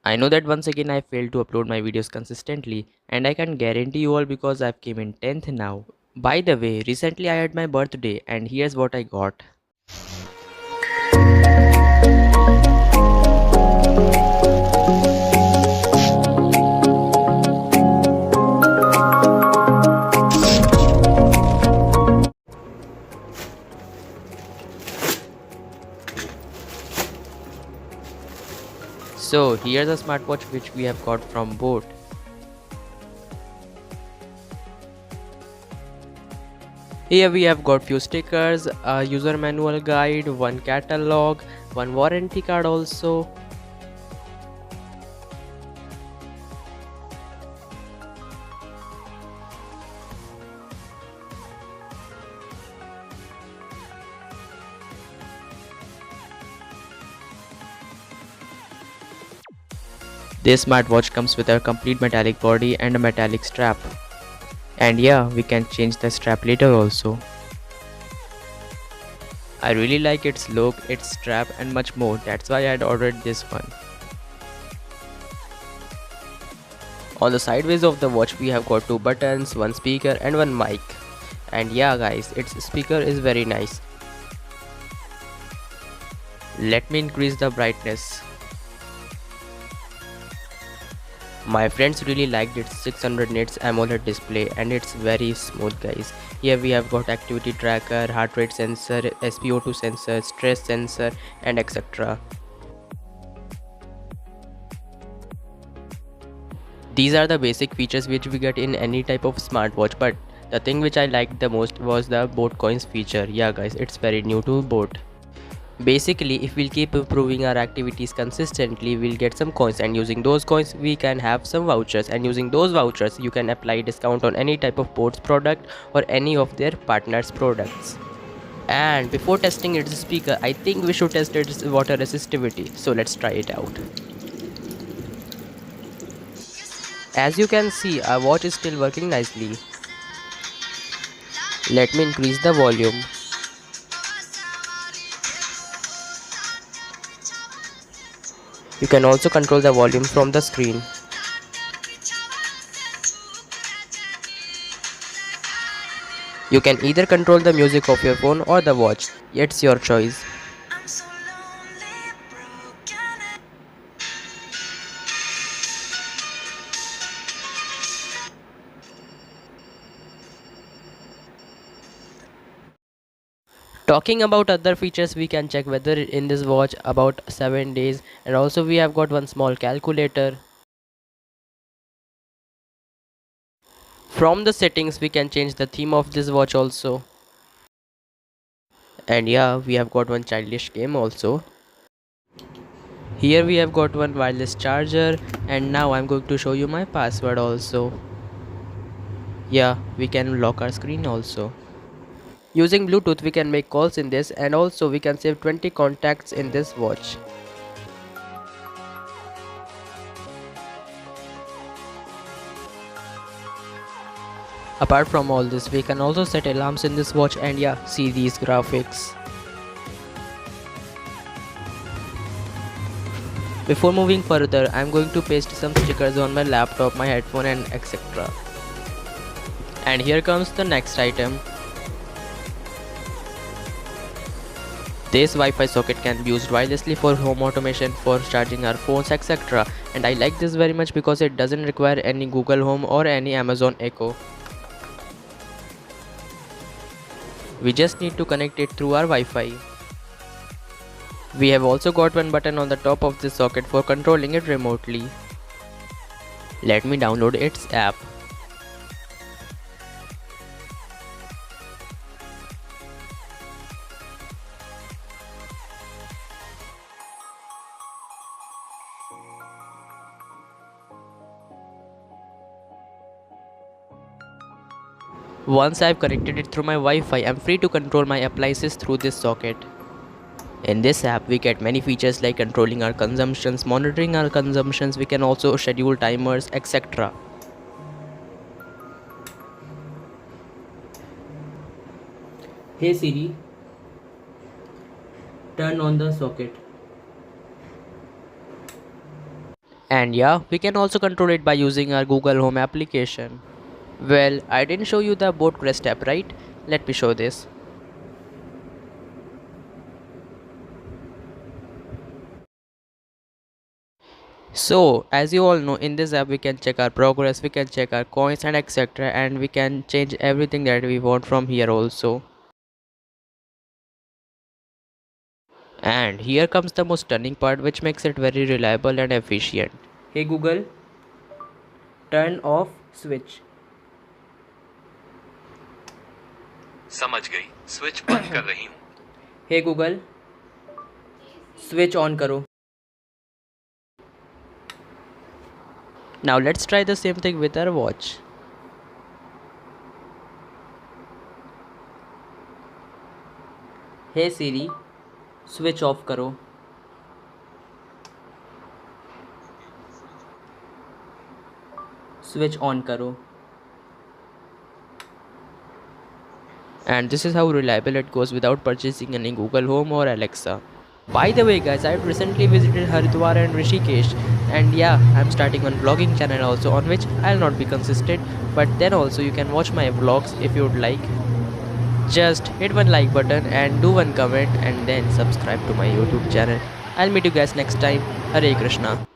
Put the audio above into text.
I know that once again I failed to upload my videos consistently, and I can guarantee you all because I've came in 10th now. By the way, recently I had my birthday and here's what I got. So here's a smartwatch which we have got from Boat. Here we have got few stickers, a user manual guide, one catalog, one warranty card also. This smartwatch comes with a complete metallic body and a metallic strap. And yeah, we can change the strap later also. I really like its look, its strap and much more, that's why I had ordered this one. On the sideways of the watch we have got two buttons, one speaker and one mic. And yeah guys, its speaker is very nice. Let me increase the brightness. My friends really liked its 600 nits AMOLED display and it's very smooth guys. Here we have got activity tracker, heart rate sensor, SpO2 sensor, stress sensor and etc. These are the basic features which we get in any type of smartwatch, but the thing which I liked the most was the Boat coins feature. Yeah guys, it's very new to Boat. Basically, if we'll keep improving our activities consistently, we'll get some coins, and using those coins we can have some vouchers, and using those vouchers you can apply discount on any type of Boat's product or any of their partners products. And before testing its speaker, I think we should test its water resistivity, so let's try it out. As you can see, our watch is still working nicely. Let me increase the volume. You can also control the volume from the screen. You can either control the music of your phone or the watch. It's your choice. Talking about other features, we can check weather in this watch about 7 days, and also we have got one small calculator. From the settings we can change the theme of this watch also. And yeah, we have got one childish game also. Here we have got one wireless charger, and now I'm going to show you my password also. Yeah, we can lock our screen also. Using Bluetooth we can make calls in this, and also we can save 20 contacts in this watch. Apart from all this, we can also set alarms in this watch, and yeah, see these graphics. Before moving further, I'm going to paste some stickers on my laptop, my headphone and etc. And here comes the next item. This Wi-Fi socket can be used wirelessly for home automation, for charging our phones etc. And I like this very much because it doesn't require any Google Home or any Amazon Echo. We just need to connect it through our Wi-Fi. We have also got one button on the top of this socket for controlling it remotely. Let me download its app. Once I've connected it through my Wi-Fi, I'm free to control my appliances through this socket. In this app, we get many features like controlling our consumptions, monitoring our consumptions, we can also schedule timers, etc. Hey Siri, turn on the socket. And yeah, we can also control it by using our Google Home application. Well, I didn't show you the boat crest app, right? Let me show this. So, as you all know, in this app we can check our progress, we can check our coins and etc. And we can change everything that we want from here also. And here comes the most stunning part, which makes it very reliable and efficient. Hey Google, turn off switch. समझ गई switch बंद कर रही हूँ Hey Google, switch on karo. Now let's try the same thing with our watch. Hey Siri, switch off karo. Switch on karo. And this is how reliable it goes without purchasing any Google Home or Alexa. By the way guys, I recently visited Haridwar and Rishikesh, and yeah, I'm starting one vlogging channel also, on which I'll not be consistent, but then also you can watch my vlogs if you would like. Just hit one like button and do one comment and then subscribe to my YouTube channel. I'll meet you guys next time. Hare Krishna.